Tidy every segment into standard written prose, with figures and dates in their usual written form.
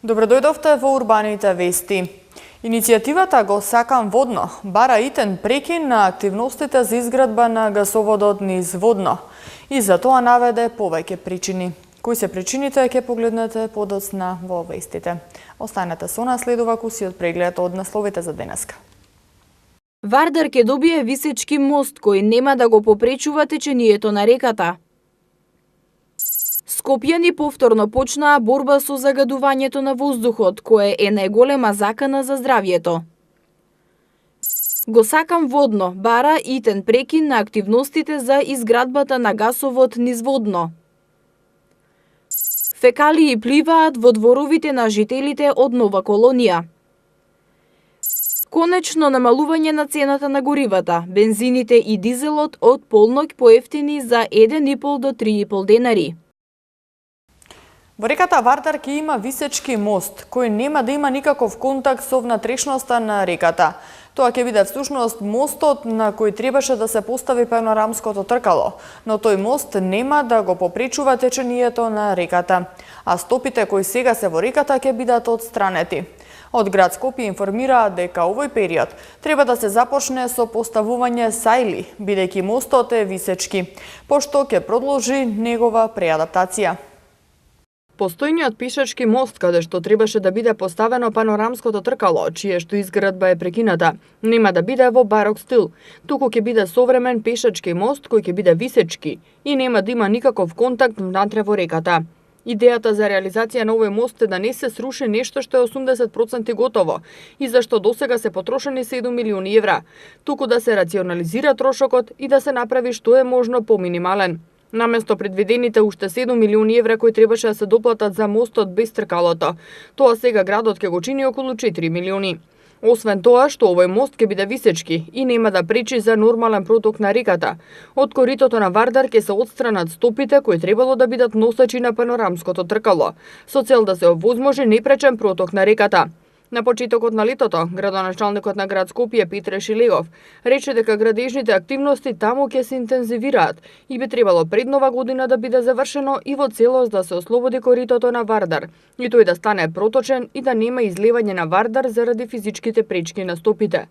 Добро дојдовте во Урбаните вести. Иницијативата Го сакам водно бара итен прекин на активностите за изградба на гасоводот низ водно и за тоа наведе повеќе причини. Кои се причините ќе погледнете подоцна во вестите. Останете со нас, следува кусиот преглед од насловите за денеска. Вардар ќе добие висечки мост кој нема да го попречува течението на реката. Скопјани повторно почнаа борба со загадувањето на воздухот, кое е најголема закана за здравјето. Го сакам водно бара итен прекин на активностите за изградбата на гасовод низ водно. Фекалии пливаат во дворовите на жителите од Нова колонија. Конечно намалување на цената на горивата, бензините и дизелот од полноќ поевтини за 1,5 до 3,5 денари. Во реката Вардар ќе има висечки мост, кој нема да има никаков контакт со внатрешноста на реката. Тоа ќе биде всушност мостот на кој требаше да се постави панорамското тркало, но тој мост нема да го попречува течението на реката, а стопите кои сега се во реката ќе бидат отстранети. Од град Скопје информираат дека овој период треба да се започне со поставување сајли, бидејќи мостот е висечки, пошто ќе продолжи негова преадаптација. Постојниот пешачки мост, каде што требаше да биде поставено панорамското тркало, чие што изградба е прекината, нема да биде во барок стил, туку ќе биде современ пешачки мост кој ќе биде висечки и нема да има никаков контакт внатре во реката. Идејата за реализација на овој мост е да не се сруши нешто што е 80% готово и зашто досега се потрошени 7 милиони евра, туку да се рационализира трошокот и да се направи што е можно поминимален. Наместо предвидените уште 7 милиони евра кои требаше да се доплатат за мостот без тркалото, тоа сега градот ќе го чини околу 4 милиони. Освен тоа што овој мост ќе биде висечки и нема да пречи за нормален проток на реката, од коритото на Вардар ќе се отстранат стопите кои требало да бидат носачи на панорамското тркало, со цел да се овозможи непречен проток на реката. На почетокот на летото, градоначалникот на град Скопје Петре Шилегов рече дека градежните активности таму ќе се интензивираат и би требало пред нова година да биде завршено и во целост да се ослободи коритото на Вардар, и тој да стане проточен и да нема излевање на Вардар заради физичките пречки на стопите.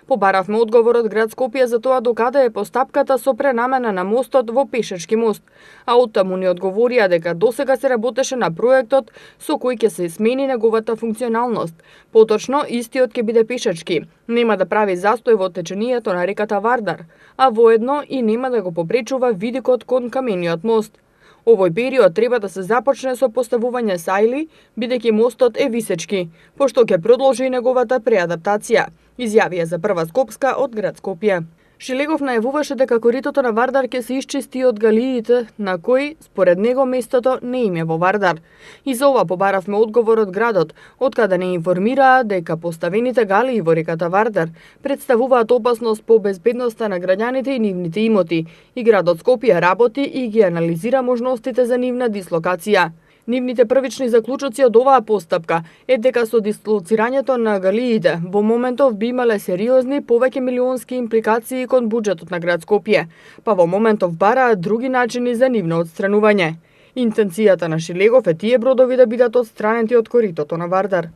Побаравме одговор од град Скопје за тоа докаде е постапката со пренамена на мостот во пешачки мост, а оттаму ни одговорија дека досега се работеше на проектот со кој ќе се смени неговата функционалност. Поточно, истиот ќе биде пешачки, нема да прави застој во течението на реката Вардар, а воедно и нема да го попречува видикот кон камениот мост. Овој период треба да се започне со поставување сајли, бидејќи мостот е висечки, пошто ќе продолжи неговата преадаптација, изјавија за Прва Скопска од град Скопје. Шилегов најавуваше дека коритото на Вардар ќе се исчисти од галиите, на кои, според него, местото не им е во Вардар. И за ова побаравме одговор од градот, откаде не информираа дека поставените галии во реката Вардар представуваат опасност по безбедноста на граѓаните и нивните имоти, и градот Скопје работи и ги анализира можностите за нивна дислокација. Нивните првични заклучоци од оваа постапка е дека со дислоцирањето на галиите во моментов би имале сериозни повеќе милионски импликации кон буџетот на град Скопје, па во моментов бараат други начини за нивно отстранување. Интенцијата на Шилегов е тие бродови да бидат отстранети од коритото на Вардар.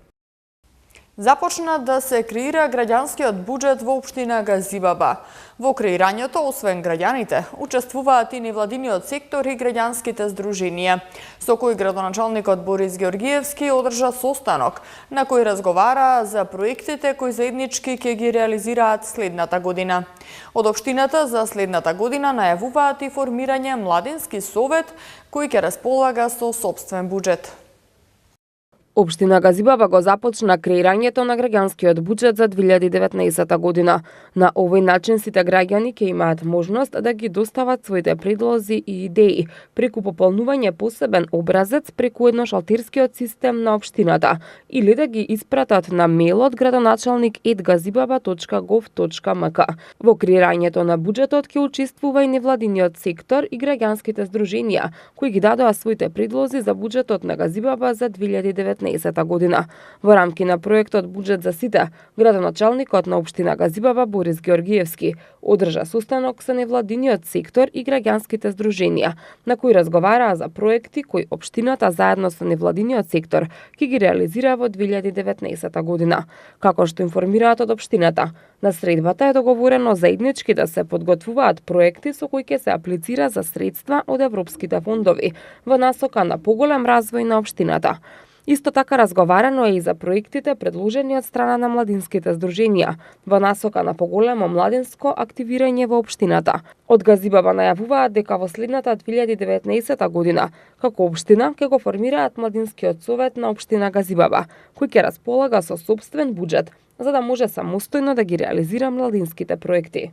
Започна да се креира граѓанскиот буџет во општина Газибаба. Во креирањето, освен граѓаните, учествуваат и невладиниот сектор и граѓанските здруженија, со кој градоначалникот Борис Георгиевски одржа состанок, на кој разговара за проектите кои заеднички ќе ги реализираат следната година. Од општината за следната година најавуваат и формирање младински совет кој ќе располага со сопствен буџет. Општина Газибаба го започна креирањето на граѓанскиот буџет за 2019 година. На овој начин сите граѓани ќе имаат можност да ги достават своите предлози и идеи преку пополнување посебен образец преку едношалтирскиот систем на општината или да ги испратат на мејлот gradoначалник@gazibaba.gov.mk. Во креирањето на буџетот ќе учествува и невладиниот сектор и граѓанските здруженија кои ги дадоа своите предлози за буџетот на Газибаба за 2019 2019 година. Во рамки на проектот Буџет за сите, градоначалникот на општина Газибаба Борис Георгиевски одржа состанок со невладиниот сектор и граѓанските здруженија, на кои разговараа за проекти кои општината заедно со невладиниот сектор ќе ги реализира во 2019 година. Како што информираат од општината, на средбата е договорено заеднички да се подготвуваат проекти со кои ќе се аплицира за средства од европските фондови во насока на поголем развој на општината. Исто така разговарано е и за проектите предложени од страна на младинските здруженија во насока на поголемо младинско активирање во општината. Од Газибаба најавуваат дека во следната 2019 година како општина ќе го формираат младинскиот совет на општина Газибаба, кој ќе располага со сопствен буџет за да може самостојно да ги реализира младинските проекти.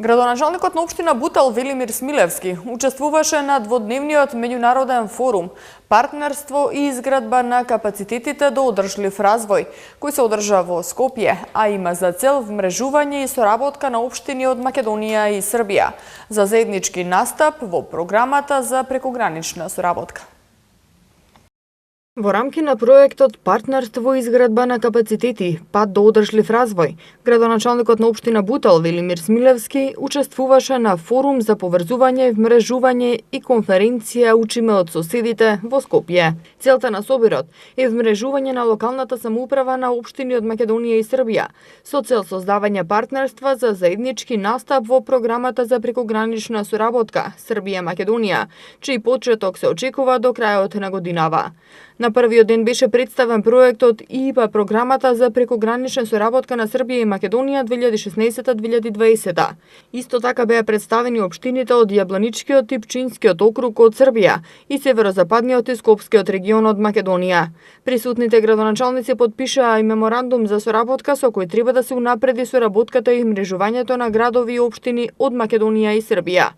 Градоначалникот на општина Бутал Велимир Смилевски учествуваше на дводневниот меѓународен форум Партнерство и изградба на капацитетите до одржлив развој, кој се одржа во Скопје, а има за цел вмрежување и соработка на општини од Македонија и Србија за заеднички настап во програмата за прекогранична соработка. Во рамки на проектот Партнерство и изградба на капацитети, пат до одржлив развој, градоначалникот на општина Бутал Велимир Смилевски учествуваше на форум за поврзување, вмрежување и конференција Учиме од соседите во Скопје. Целта на собирот е вмрежување на локалната самоуправа на општини од Македонија и Србија со цел создавање партнерства за заеднички настап во програмата за прекогранична соработка Србија-Македонија, чиј почеток се очекува до крајот на годинава. На првиот ден беше представен проектот ИПА, програмата за прекогранична соработка на Србија и Македонија 2016-2020. Исто така беа представени општините од Јабланичкиот и Пчинскиот округ од Србија и северозападниот и Скопскиот регион од Македонија. Присутните градоначалници подпишаа и меморандум за соработка со кој треба да се унапреди соработката и мрежувањето на градови и општини од Македонија и Србија.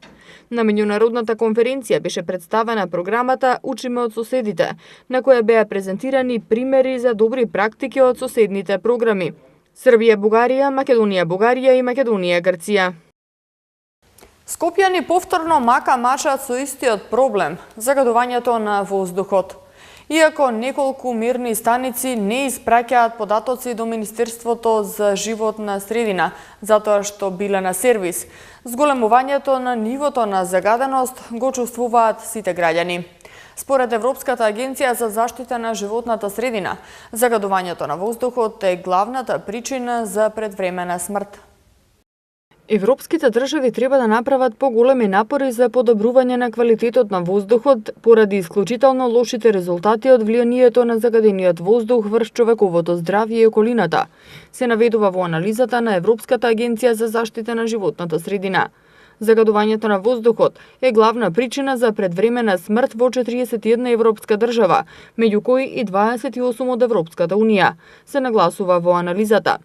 На меѓународната конференција беше представена програмата Учиме од соседите, на која беа презентирани примери за добри практики од соседните програми Србија Бугарија, Македонија Бугарија и Македонија Грција. Скопјани повторно мачат со истиот проблем – загадувањето на воздухот. Иако неколку мерни станици не испраќаат податоци до Министерството за животна средина, затоа што биле на сервис, зголемувањето на нивото на загаденост го чувствуваат сите граѓани. Според Европската агенција за заштита на животната средина, загадувањето на воздухот е главната причина за предвремена смрт. Европските држави треба да направат поголеми напори за подобрување на квалитетот на воздухот поради исклучително лошите резултати од влијанието на загадениот воздух врз човековото здравје и околината, се наведува во анализата на Европската агенција за заштита на животната средина. Загадувањето на воздухот е главна причина за предвремена смрт во 41 европска држава, меѓу кои и 28 од Европската унија, се нагласува во анализата.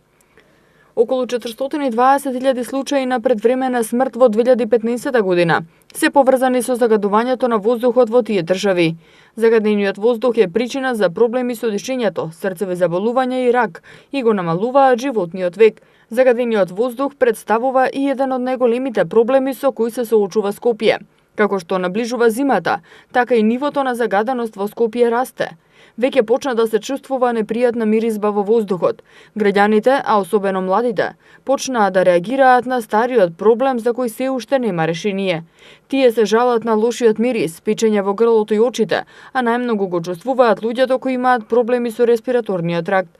Околу 420.000 случаи на предвремена смрт во 2015 година се поврзани со загадувањето на воздухот во тие држави. Загадениот воздух е причина за проблеми со дишењето, срцеви заболувања и рак и го намалуваат животниот век. Загадениот воздух представува и еден од најголемите проблеми со кои се соочува Скопје. Како што наближува зимата, така и нивото на загаденост во Скопје расте. Веќе почна да се чувствува непријатна миризба во воздухот. Граѓаните, а особено младите, почнаа да реагираат на стариот проблем за кој се уште нема решение. Тие се жалат на лошиот мирис, печење во грлото и очите, а најмногу го чувствуваат луѓето кои имаат проблеми со респираторниот тракт.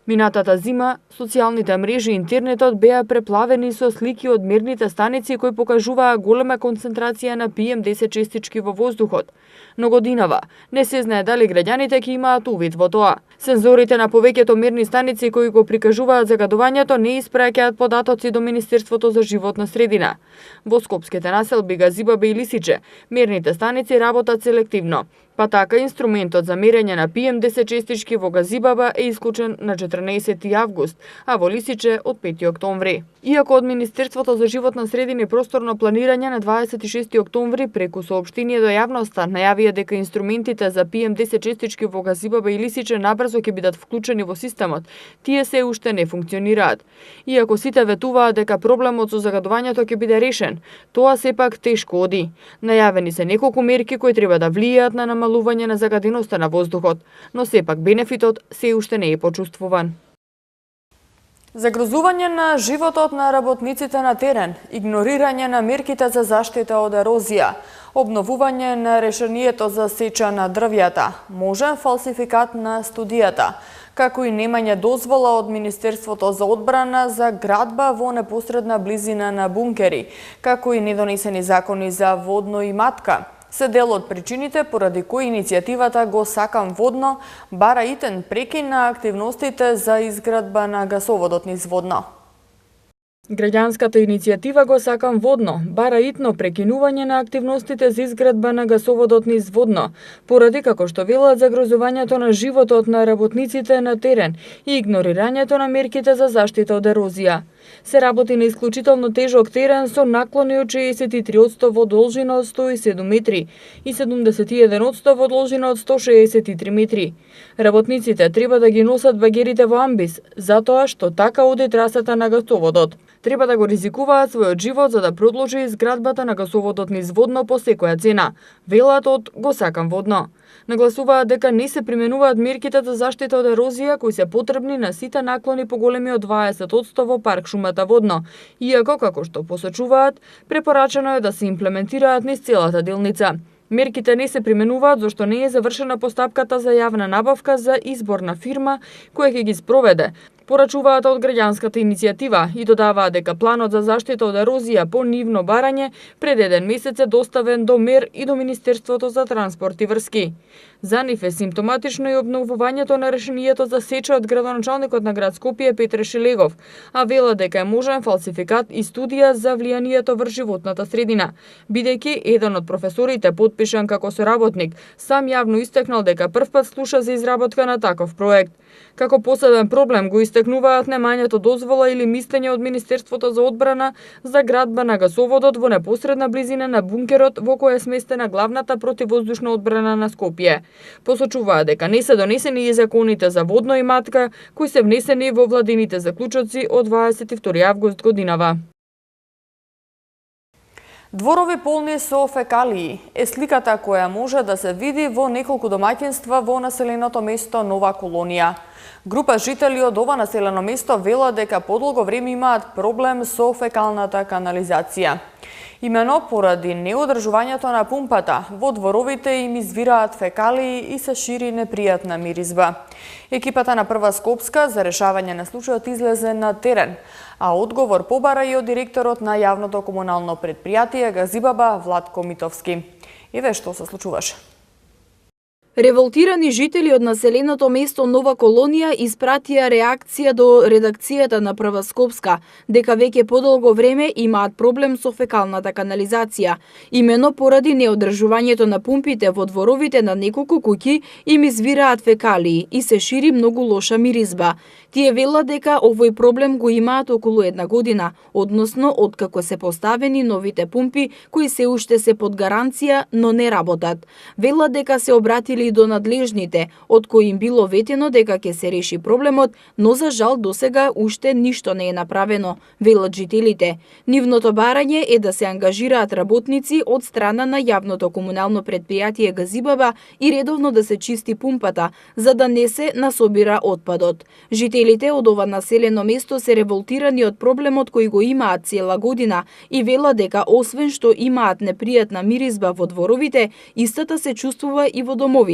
Минатата зима, социјалните мрежи и интернетот беа преплавени со слики од мерните станици кои покажуваа голема концентрација на PM10 честички во воздухот. Но годинава не се знае дали граѓаните ќе имаат увид во тоа. Сензорите на повеќето мерни станици кои го прикажуваат загадувањето не испраќаат податоци до Министерството за животна средина. Во скопските населби Газибаба и Лисиче мерните станици работат селективно. Па така инструментот за мерење на PM10 честички во Газибаба е исклучен на 14 август, а во Лисиче од 5 октомври. Иако од Министерството за животна средина и просторно планирање на 26 октомври преку соопштение до јавноста најавија дека инструментите за PM10 честички во Газибаба и Лисиче набрзо побрзо ќе бидат вклучени во системот, тие се уште не функционираат. Иако сите ветуваат дека проблемот со загадувањето ќе биде решен, тоа сепак тешко оди. Најавени се неколку мерки кои треба да влијаат на намалување на загаденоста на воздухот, но сепак бенефитот се уште не е почувствуван. Загрозување на животот на работниците на терен, игнорирање на мерките за заштита од ерозија, обновување на решението за сеча на дрвјата, можен фалсификат на студијата, како и немање дозвола од Министерството за одбрана за градба во непосредна близина на бункери, како и недонесени закони за водно и матка, се дел од причините поради кои иницијативата Го сакам водно бара итен прекин на активностите за изградба на гасоводот низ водно. Граѓанската иницијатива Го сакам водно бара итно прекинување на активностите за изградба на гасоводот низ водно, поради како што велат загрозувањето на животот на работниците на терен и игнорирањето на мерките за заштита од ерозија. Се работи на исклучително тежок терен со наклони од 63% во должина од 107 метри и 71% во должина од 163 метри. Работниците треба да ги носат багерите во амбис, затоа што така оди трасата на гасоводот. Треба да го ризикуваат својот живот за да продолжи изградбата на гасоводот низ водно по секоја цена, велат од Го сакам водно. Нагласуваат дека не се применуваат мерките за заштита од ерозија кои се потребни на сите наклони поголеми од 20% во парк шумата водно, иако како што посочуваат, препорачено е да се имплементираат низ целата делница. Мерките не се применуваат зашто не е завршена постапката за јавна набавка за избор на фирма која ќе ги спроведе, порачуваат од граѓанската иницијатива и додаваат дека планот за заштита од ерозија по нивно барање пред 1 месец е доставен до МЕР и до Министерството за транспорт и врски. За нив е симптоматично и обновувањето на решението за сеча од градоначалникот на град Скопје Петре Шелегов, а вела дека е можен фалсификат и студија за влијанието врз животната средина, бидејќи еден од професорите подпишан како соработник сам јавно истакнал дека првпат слуша за изработка на таков проект. Како посебен проблем го истакнуваат немањето дозвола или мислење од Министерството за одбрана за градба на гасоводот во непосредна близина на бункерот во кој е сместена главната противвоздушна одбрана на Скопје. Посочуваат дека не се донесени и законите за водно и матка кои се внесени во владините заклучоци од 22 август годинава. Дворови полни со фекалии е сликата која може да се види во неколку домаќинства во населеното место Нова Колонија. Група жители од ова населено место велат дека подолго време имаат проблем со фекалната канализација. Имено поради неодржувањето на пумпата, во дворовите им извираат фекалии и се шири непријатна миризба. Екипата на Прва Скопска за решавање на случајот излезе на терен, а одговор побара и од директорот на јавното комунално предпријатие Газибаба Владко Митовски. Еве што се случуваше. Револтирани жители од населеното место Нова Колонија испратија реакција до редакцијата на Прва Скопска дека веќе подолго време имаат проблем со фекалната канализација. Имено поради неодржувањето на пумпите во дворовите на неколку куќи им извираат фекалии и се шири многу лоша миризба. Тие велат дека овој проблем го имаат околу 1 година, односно откако се поставени новите пумпи кои се уште се под гаранција, но не работат. Велат дека се обратили до надлежните, од кои им било ветено дека ќе се реши проблемот, но за жал досега уште ништо не е направено, велат жителите. Нивното барање е да се ангажираат работници од страна на јавното комунално предпријатие Газибаба и редовно да се чисти пумпата, за да не се насобира отпадот. Жителите од ова населено место се револтирани од проблемот кој го имаат цела година и велат дека освен што имаат непријатна миризба во дворовите, истата се чувствува и во домовите,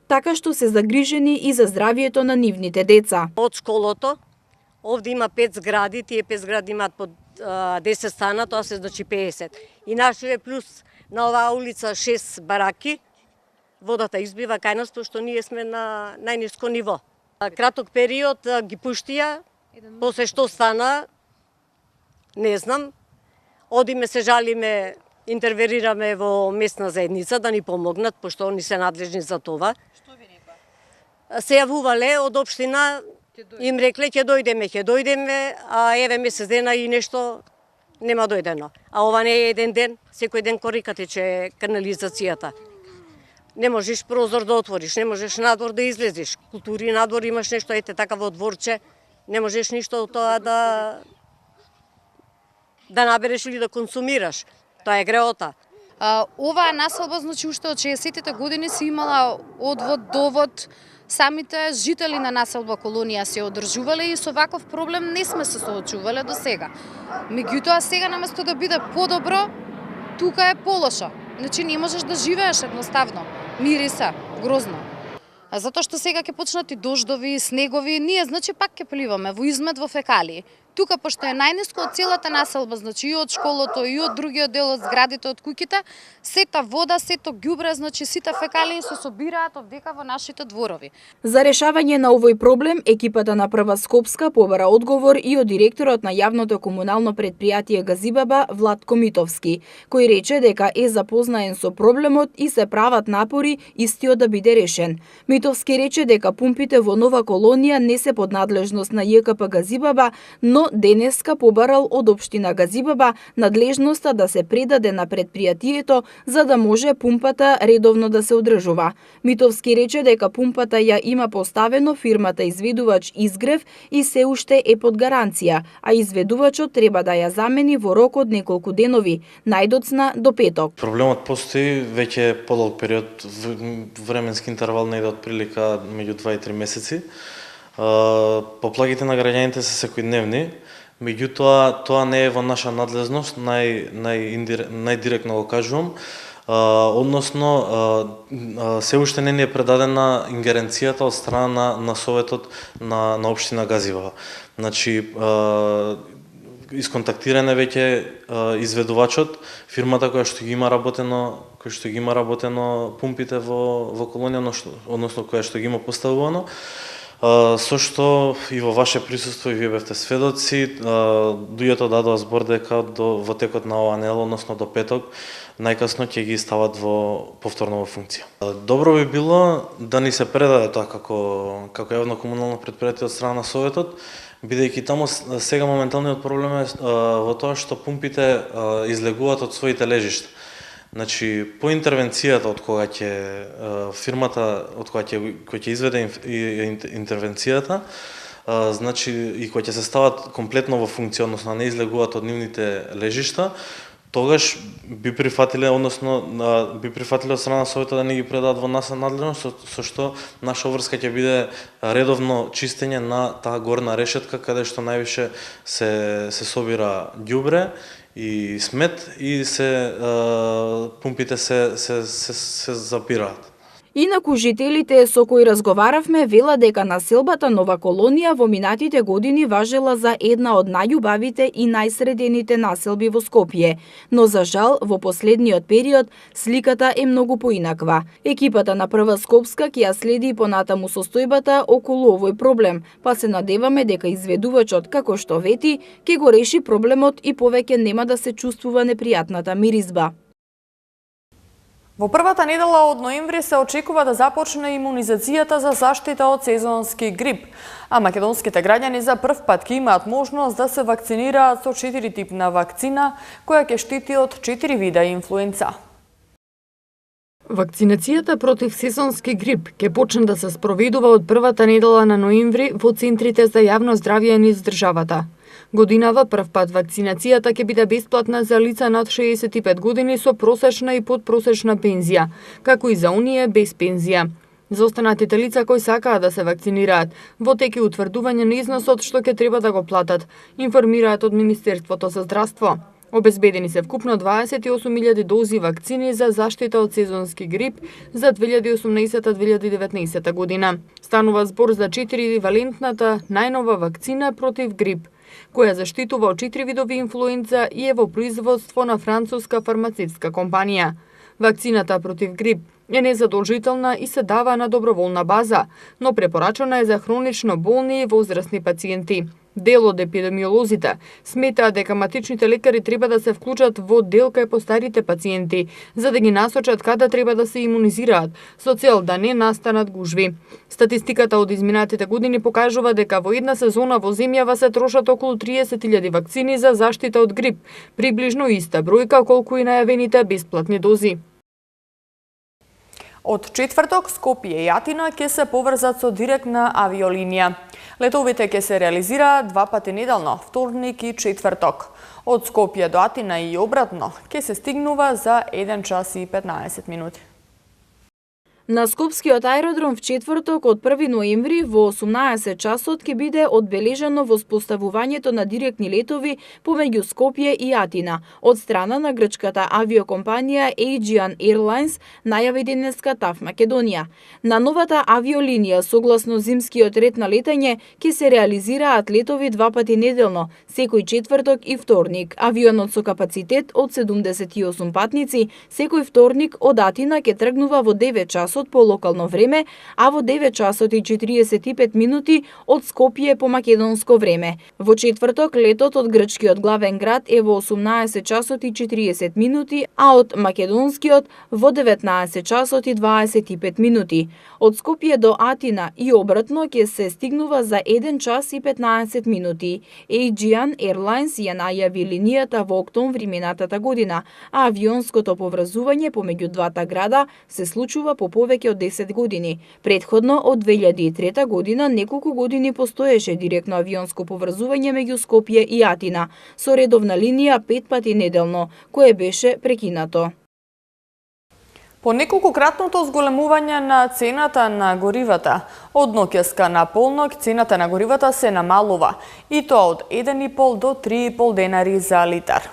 така што се загрижени и за здравието на нивните деца. Од школото, овде има 5 згради, тие 5 згради имаат по 10 стана, тоа се значи 50. И нашиве плюс на оваа улица 6 бараки, водата избива кај нас, што ние сме на најниско ниво. Краток период ги пуштија, после што стана, не знам, одиме се жалиме, интерверираме во местна заедница да ни помогнат, пошто они се надлежни за това. Што ви рекла? Се јавувале од општина, им рекле ќе дојдеме, а еве месец дена и нешто нема дојдено. А ова не е еден ден, секој ден корика тече канализацијата. Не можеш прозор да отвориш, не можеш надвор да излезеш. Култури надвор имаш нешто ете така во дворче, не можеш ништо од тоа да набереш или да консумираш. Тоа е греота. Оваа населба, значи, уште од 60-тите години си имала одвод, довод, самите жители на населба колонија се одржувале и со ваков проблем не сме се соочувале до сега. Меѓутоа, сега наместо да биде подобро, тука е полошо. Значи, не можеш да живееш едноставно. Мириса, грозно. А затоа што сега ќе почнат и дождови, снегови, ние, значи, пак ќе пливаме во измет, во фекалии. Тука, пошто е најниско од целата населба, значи и од школото, и од другиот дел од зградите, од куќите, сета вода, сето ѓубре, значи сите фекалии се собираат овдека во нашите дворови. За решавање на овој проблем, екипата на Прва Скопска побара одговор и од директорот на јавното комунално предпријатие Газибаба Владко Митовски, кој рече дека е запознаен со проблемот и се прават напори истиот да биде решен. Митовски рече дека пумпите во Нова колонија не се под надлежност на ЈКП Газибаба, но денеска побарал од општина Газибаба надлежноста да се предаде на предпријатието за да може пумпата редовно да се одржува. Митовски рече дека пумпата ја има поставено фирмата изведувач Изгрев и се уште е под гаранција, а изведувачот треба да ја замени во рок од неколку денови, најдоцна до петок. Проблемот постои веќе подолг период, временски интервал нејде од прилика меѓу 2 и 3 месеци. Поплагите на граѓаните се секојдневни, меѓутоа тоа не е во наша надлежност, најдиректно го кажувам, односно се уште не ни е предадена ингеренцијата од страна на Советот на општина Газибаба. Значи, исконтактиран е веќе изведувачот, фирмата која што ги има работено пумпите во колонија, односно која што ги има поставувано, со што и во ваше присуство и вие бевте сведоци, луѓето дадоа збор дека во текот на оваа недела, односно до петок, најкасно ќе ги стават повторно во функција. Добро би било да ни се предаде тоа како јавно комунално предпријатие од страна на Советот, бидејќи таму сега моменталниот проблем е во тоа што пумпите излегуваат од своите лежишта. Значи, по интервенцијата од кога ќе фирмата која ќе изведе интервенцијата, значи и која ќе се стават комплетно во функција, односно не излегуваат од нивните лежишта, тогаш би прифатиле од страна на Советот да не ги предадат во наша надлежност, со што наша врска ќе биде редовно чистење на таа горна решетка каде што највише се собира ѓубре и смет и пумпите се запираат. Инаку жителите со кои разговаравме вела дека населбата Нова колонија во минатите години важела за една од најубавите и најсредените населби во Скопје, но за жал во последниот период сликата е многу поинаква. Екипата на Прва Скопска ќе ја следи и понатаму состојбата околу овој проблем, па се надеваме дека изведувачот, како што вети, ќе го реши проблемот и повеќе нема да се чувствува непријатната миризба. Во првата недела од ноември се очекува да започне имунизацијата за заштита од сезонски грип, а македонските граѓани за прв пат ќе имаат можност да се вакцинираат со 4-типна вакцина која ќе штити од 4 вида инфлуенца. Вакцинацијата против сезонски грип ќе почне да се спроведува од првата недела на ноември во центрите за јавно здравје низ државата. Годинава прв пат вакцинацијата ќе биде бесплатна за лица над 65 години со просечна и подпросечна пензија, како и за оние без пензија. За останатите лица кои сакаат да се вакцинираат, во тек е утврдување на износот што ќе треба да го платат, информираат од Министерството за здравство. Обезбедени се вкупно 28.000 дози вакцини за заштита од сезонски грип за 2018-2019 година. Станува збор за 4-валентната најнова вакцина против грип, која заштитува од 4 видови инфлуенца и е во производство на француска фармацевтска компанија. Вакцината против грип е незадолжителна и се дава на доброволна база, но препорачана е за хронично болни и возрастни пациенти. Дел од епидемиолозите сметаат дека матичните лекари треба да се вклучат во дел кај постарите пациенти, за да ги насочат каде треба да се имунизираат, со цел да не настанат гужви. Статистиката од изминатите години покажува дека во една сезона во земјава се трошат околу 30.000 вакцини за заштита од грип, приближно иста бројка колку и најавените бесплатни дози. Од четврток Скопје и Атина ќе се поврзат со директна авиолинија. Летовите ќе се реализираат 2 пати неделно, вторник и четврток. Од Скопје до Атина и обратно ќе се стигнува за 1 час и 15 минути. На Скопскиот аеродром в четврток од 1 ноември во 18 часот ќе биде одбележено воспоставувањето на директни летови помеѓу Скопје и Атина од страна на грчката авиокомпанија Aegean Airlines, најави денеска ТАВ Македонија. На новата авиолинија, согласно зимскиот ред на летање, ќе се реализираат летови 2 пати неделно, секој четврток и вторник. Авионот со капацитет од 78 патници, секој вторник од Атина ќе тргнува во 9 часот по локално време, а во 9 часот и 45 минути од Скопје по македонско време. Во четврток летот од грчкиот главен град е во 18 часот и 40 минути, а од македонскиот во 19 часот и 25 минути. Од Скопје до Атина и обратно ќе се стигнува за 1 час и 15 минути. Aegean Airlines ја најави линијата во октомври минатата година, а авионското поврзување помеѓу двата града се случува по повеќе од 10 години. Претходно од 2003 година неколку години постоеше директно авионско поврзување меѓу Скопје и Атина со редовна линија 5 пати неделно, кое беше прекинато. По неколкократното зголемување на цената на горивата, од ноќеска на полнок цената на горивата се намалува, и тоа од 1,5 до 3,5 денари за литар.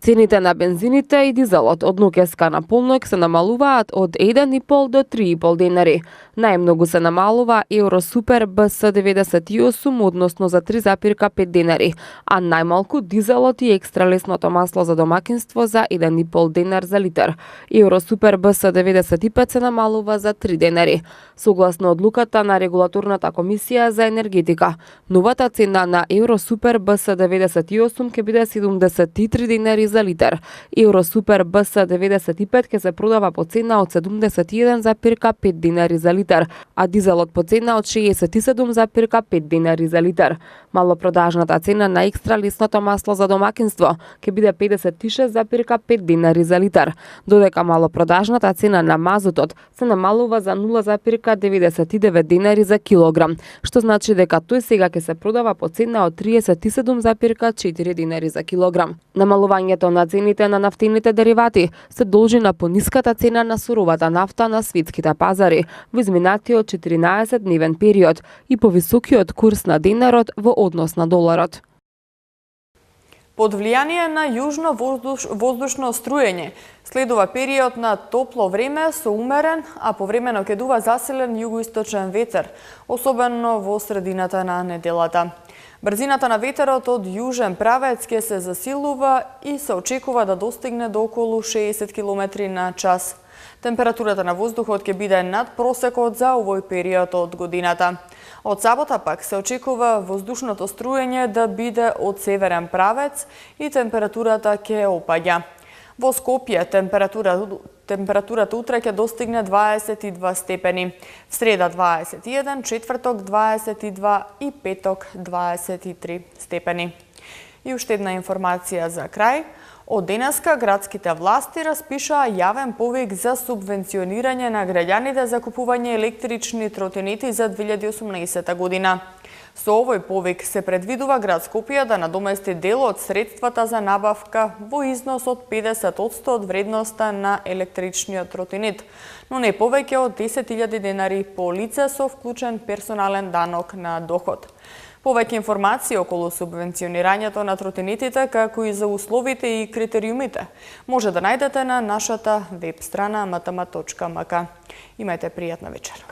Цените на бензините и дизелот од ноќеска на полнок се намалуваат од 1,5 до 3,5 денари. Најмногу се намалува Евросупер БС98, односно за 3,5 денари, а најмалку дизелот и екстра лесното масло за домакинство за 1,5 денар за литар. Евросупер БС95 се намалува за 3 денари. Согласно одлуката на Регулаторната комисија за енергетика, новата цена на Евросупер БС98 ќе биде 73 денари за литар. Евросупер БС95 ќе се продава по цена од 71,5 денари за литар, а дизелот по цена од 67,5 денари за литар. Малопродажната цена на екстра лесното масло за домакинство ќе биде 56,5 денари за литар, додека малопродажната цена на мазутот се намалува за 0,99 денари за килограм, што значи дека тој сега ќе се продава по цена од 37,4 денари за килограм. Намалувањето на цените на нафтените деривати се должи на пониската цена на суровата нафта на светските пазари во изминатиот 14-дневен период и повисокиот курс на денарот во однос на доларот. Под влијание на јужно воздушно струење следува период на топло време со умерен, а повремено ќе дува засилен југоисточен ветер, особено во средината на неделата. Брзината на ветерот од јужен правец ќе се засилува и се очекува да достигне до околу 60 км на час. Температурата на воздухот ќе биде над просекот за овој период од годината. Од сабота пак се очекува воздушното струење да биде од северен правец и температурата ќе опаѓа. Во Скопје температурата утре ќе достигне 22 степени, в среда 21, четврток 22 и петок 23 степени. И уште една информација за крај. Од денеска градските власти распишаа јавен повик за субвенционирање на граѓаните за купување електрични тротинети за 2018 година. Со овој повик се предвидува град Скопје да надомести дел од средствата за набавка во износ од 50% од вредноста на електричниот тротинет, но не повеќе од 10.000 денари по лице со вклучен персонален данок на доход. Повеќе информации околу субвенционирањето на тротинетите, како и за условите и критериумите, може да најдете на нашата веб страна mtm.mk. Имајте пријатна вечер.